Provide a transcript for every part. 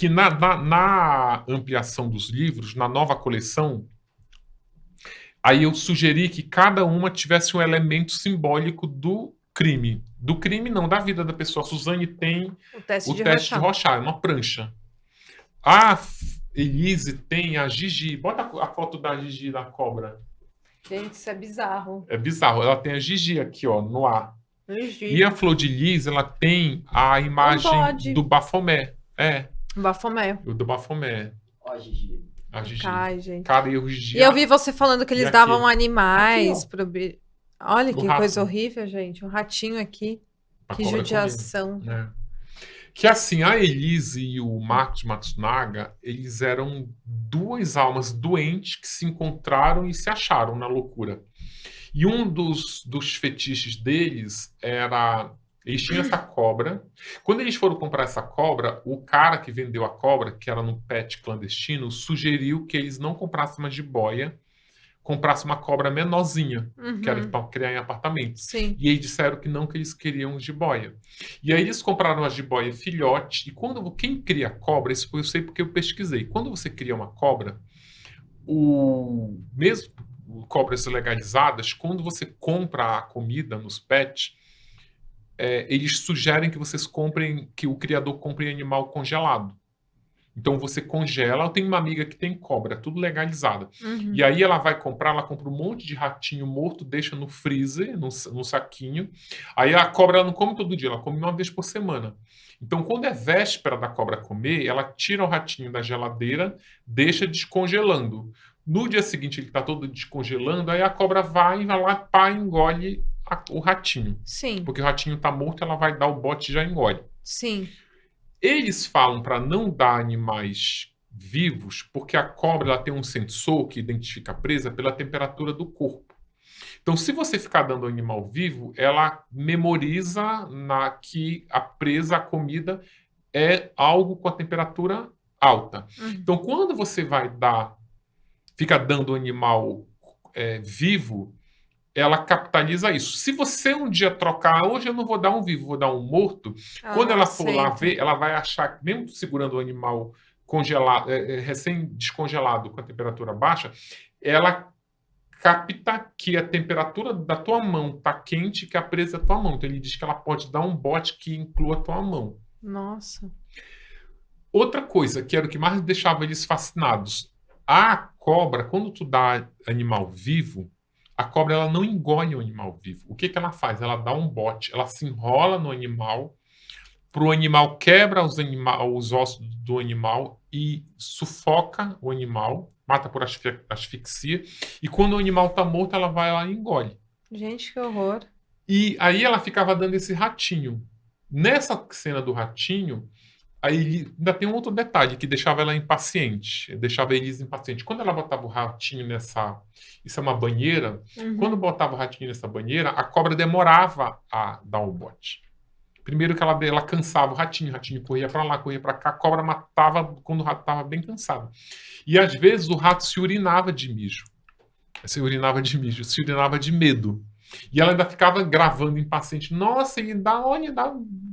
que na ampliação dos livros, na nova coleção, aí eu sugeri que cada uma tivesse um elemento simbólico do crime. Do crime, não, da vida da pessoa. A Suzane tem O teste o de teste de Rorschach. Rorschach, é uma prancha. A Elise tem a Gigi. Bota a foto da Gigi da cobra. Gente, isso é bizarro. É bizarro. Ela tem a Gigi aqui, ó, no ar. Gigi. E a Flor de Lis, ela tem a imagem bode. do Bafomé. Bafomé. O do Bafomé. Ó, Gigi. A Gigi. Ai, gente. Cara, e o Gigi. E eu vi você falando que E eles aqui? davam animais Aqui, pro... Olha Do que rato. coisa horrível, gente. Um ratinho aqui. A Que cobra judiação. comendo, né? Que assim, a Elise e o Marcos Matsunaga, eles eram duas almas doentes que se encontraram e se acharam na loucura. E um dos fetiches deles era... Eles tinham essa cobra. Quando eles foram comprar essa cobra, o cara que vendeu a cobra, que era num pet clandestino, sugeriu que eles não comprassem uma jiboia, comprassem uma cobra menorzinha, que era para criar em apartamento. Sim. E eles disseram que não, que eles queriam jiboia. E aí eles compraram a jiboia filhote. E quem cria cobra, isso eu sei porque eu pesquisei. Quando você cria uma cobra, mesmo cobras legalizadas, quando você compra a comida nos pets, eles sugerem que vocês comprem, que o criador compre animal congelado. Então você congela. Eu tenho uma amiga que tem cobra, tudo legalizada. E aí ela compra um monte de ratinho morto, deixa no freezer, no saquinho. Aí a cobra ela não come todo dia, ela come uma vez por semana. Então quando é véspera da cobra comer, ela tira o ratinho da geladeira, deixa descongelando. No dia seguinte ele está todo descongelando, aí a cobra vai lá, pá, engole o ratinho. Sim. Porque o ratinho está morto, ela vai dar o bote e já engole. Sim. Eles falam para não dar animais vivos, porque a cobra ela tem um sensor que identifica a presa pela temperatura do corpo. Então, se você ficar dando animal vivo, ela memoriza que a presa, a comida, é algo com a temperatura alta. Então, quando você fica dando animal vivo, ela capitaliza isso. Se você um dia trocar, hoje eu não vou dar um vivo, vou dar um morto, quando ela for lá ver, ela vai achar que, mesmo segurando o animal congelado, recém-descongelado com a temperatura baixa, ela capta que a temperatura da tua mão está quente, que a presa é a tua mão. Então ele diz que ela pode dar um bote que inclua a tua mão. Nossa. Outra coisa, que era o que mais deixava eles fascinados. A cobra, quando tu dá animal vivo, a cobra ela não engole o animal vivo. O que ela faz? Ela dá um bote, ela se enrola no animal, pro animal quebra os ossos do animal e sufoca o animal, mata por asfixia, e quando o animal está morto, ela vai lá e engole. Gente, que horror. E aí ela ficava dando esse ratinho. Nessa cena do ratinho, aí ainda tem um outro detalhe que deixava ela impaciente, deixava a Elise impaciente. Quando ela botava o ratinho nessa... Isso é uma banheira. Quando botava o ratinho nessa banheira, a cobra demorava a dar o bote. Primeiro que ela cansava o ratinho corria para lá, corria para cá, a cobra matava quando o rato estava bem cansado. E às vezes o rato se urinava de medo. E ela ainda ficava gravando impaciente. Nossa,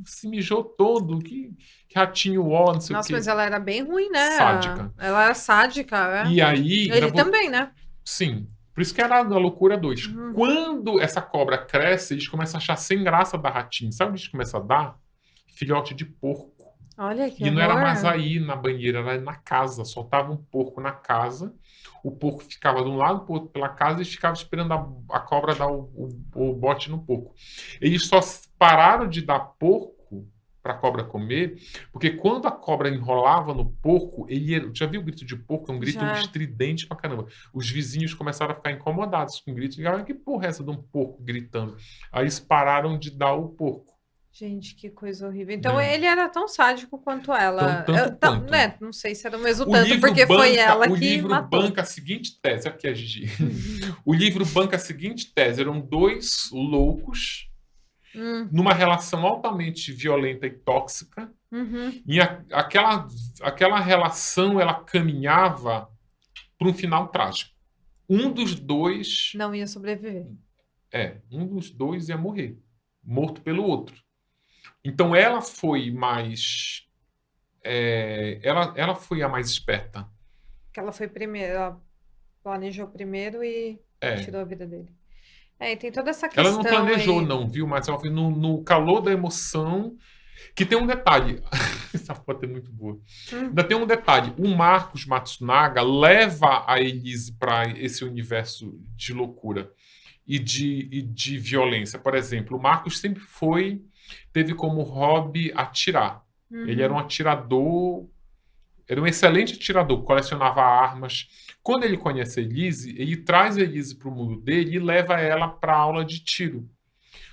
se mijou todo, que ratinho não sei o quê. Nossa, mas ela era bem ruim, né? Sádica. Ela era sádica, né? E aí... Ele também, né? Sim. Por isso que era a loucura 2. Quando essa cobra cresce, eles começam a achar sem graça dar ratinho. Sabe o que eles começam a dar? Filhote de porco. Olha que E não era horror. mais aí na banheira, era na casa. Soltava um porco na casa. O porco ficava de um lado, pro outro pela casa, e ficava esperando a cobra dar o bote no porco. Eles só pararam de dar porco para a cobra comer, porque quando a cobra enrolava no porco, já viu o grito de porco? É um grito estridente pra caramba. Os vizinhos começaram a ficar incomodados com o grito. E que porra é essa de um porco gritando? Aí eles pararam de dar o porco. Gente, que coisa horrível. Então ele era tão sádico quanto ela. Quanto. Né? Não sei se era o mesmo tanto, porque foi ela que matou. O livro banca a seguinte tese. Aqui é a Gigi. O livro banca a seguinte tese. Eram dois loucos numa relação altamente violenta e tóxica. E aquela relação, ela caminhava para um final trágico. Um dos dois... Não ia sobreviver. Um dos dois ia morrer. Morto pelo outro. Então ela foi mais ela foi a mais esperta. Que ela foi primeiro, ela planejou primeiro e É. tirou a vida dele. E tem toda essa Ela não questão planejou, aí. não, viu? Mas ela foi no calor da emoção. Que tem um detalhe. Essa foto é muito boa. Ainda tem um detalhe. O Marcos Matsunaga leva a Elise para esse universo de loucura e de violência. Por exemplo, o Marcos sempre teve como hobby atirar. Ele era um atirador, era um excelente atirador, colecionava armas. Quando ele conhece a Elise, ele traz a Elise para o mundo dele e leva ela para a aula de tiro.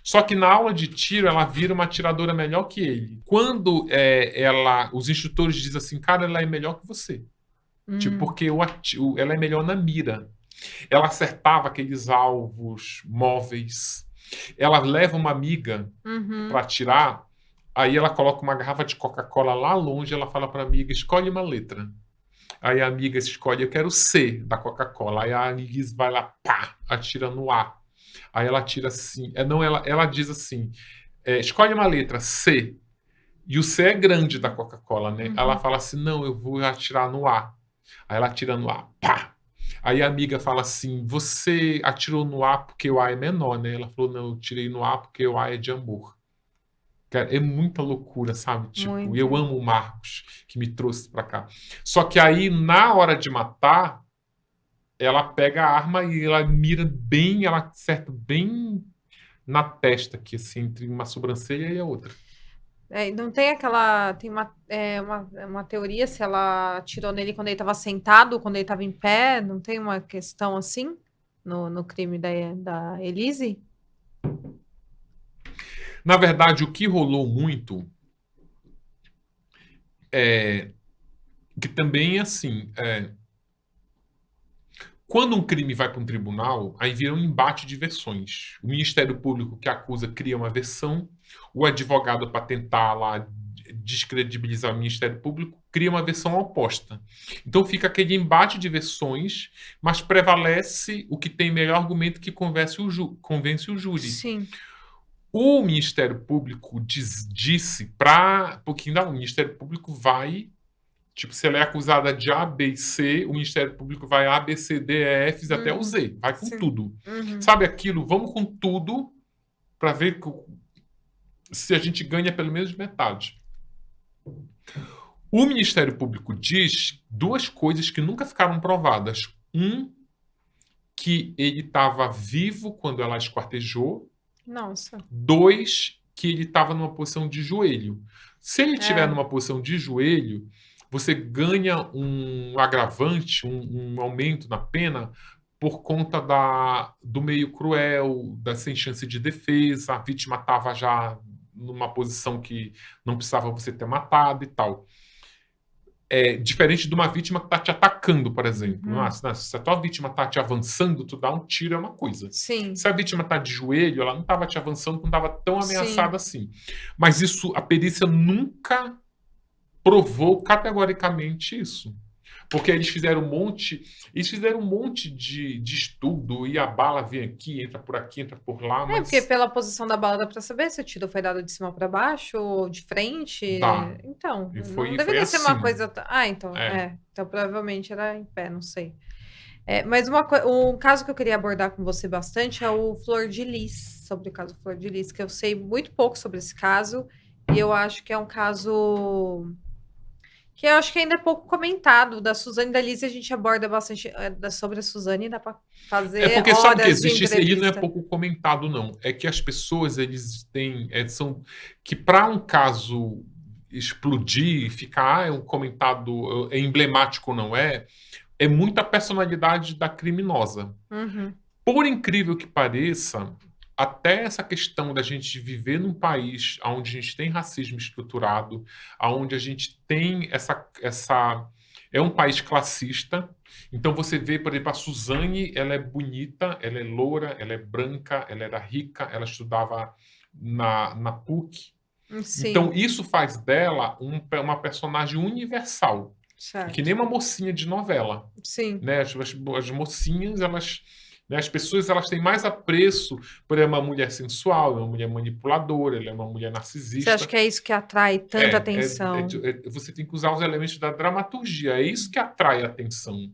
Só que na aula de tiro ela vira uma atiradora melhor que ele. Quando os instrutores dizem assim, cara, ela é melhor que você. Tipo, porque ela é melhor na mira. Ela acertava aqueles alvos móveis. Ela leva uma amiga para atirar, aí ela coloca uma garrafa de Coca-Cola lá longe, ela fala para a amiga, escolhe uma letra. Aí a amiga escolhe, eu quero C da Coca-Cola. Aí a Elise vai lá, pá, atira no A. Aí ela tira assim. Ela diz assim: escolhe uma letra, C. E o C é grande da Coca-Cola, né? Ela fala assim: não, eu vou atirar no A. Aí ela atira no A, pá. Aí a amiga fala assim: você atirou no A porque o A é menor, né? Ela falou: não, eu tirei no A porque o A é de amor. Cara, é muita loucura, sabe? Tipo, Muito. eu amo o Marcos, que me trouxe pra cá. Só que aí, na hora de matar, ela pega a arma e ela mira bem, ela acerta bem na testa aqui, assim, entre uma sobrancelha e a outra. Não tem aquela. Tem uma teoria se ela atirou nele quando ele estava sentado, quando ele estava em pé. Não tem uma questão assim no crime da Elise? Na verdade, o que rolou muito que também é assim, quando um crime vai para um tribunal, aí vira um embate de versões. O Ministério Público que acusa cria uma versão, o advogado, para tentar lá descredibilizar o Ministério Público, cria uma versão oposta. Então fica aquele embate de versões, mas prevalece o que tem melhor argumento que convence o júri. Sim. O Ministério Público disse para... Porque ainda o Ministério Público vai... Tipo, se ela é acusada de A, B e C, o Ministério Público vai A, B, C, D, E, F até o Z. Vai com tudo. Sabe aquilo? Vamos com tudo para ver se a gente ganha pelo menos metade. O Ministério Público diz duas coisas que nunca ficaram provadas. Que ele estava vivo quando ela esquartejou. Nossa. 2, que ele estava numa posição de joelho. Se ele estiver numa posição de joelho, você ganha um agravante, um aumento na pena por conta do meio cruel, da sem chance de defesa, a vítima estava já numa posição que não precisava você ter matado e tal. Diferente de uma vítima que está te atacando, por exemplo. Se a tua vítima está te avançando, tu dá um tiro, é uma coisa. Sim. Se a vítima está de joelho, ela não estava te avançando, não estava tão ameaçada assim. Mas a perícia nunca provou categoricamente isso. Porque eles fizeram um monte de estudo, e a bala vem aqui, entra por lá. Mas... porque pela posição da bala dá pra saber se o tiro foi dado de cima para baixo ou de frente. Dá. Então, não deveria ser uma assim. coisa. Então, então provavelmente era em pé, não sei. Mas um caso que eu queria abordar com você bastante é o Flor de Lis, sobre o caso Flor de Lis, que eu sei muito pouco sobre esse caso, e eu acho que é um caso que eu acho que ainda é pouco comentado. Da Suzane e da Liz a gente aborda bastante sobre a Suzane, dá para fazer porque sabe que horas de existe, isso aí não é entrevista. pouco comentado, não. É que as pessoas, eles têm, que para um caso explodir, ficar, é um comentado, é emblemático, não é? É muita personalidade da criminosa. Por incrível que pareça, até essa questão da gente viver num país onde a gente tem racismo estruturado, onde a gente tem é um país classista. Então você vê, por exemplo, a Suzane, ela é bonita, ela é loura, ela é branca, ela era rica, ela estudava na PUC. Sim. Então isso faz dela uma personagem universal. Certo. Que nem uma mocinha de novela. Sim. Né? As mocinhas, elas Né? As pessoas elas têm mais apreço por ela uma mulher sensual, uma mulher manipuladora, ela é uma mulher Você acha narcisista. que é isso que atrai tanta atenção? Você tem que usar os elementos da dramaturgia, é isso que atrai a atenção.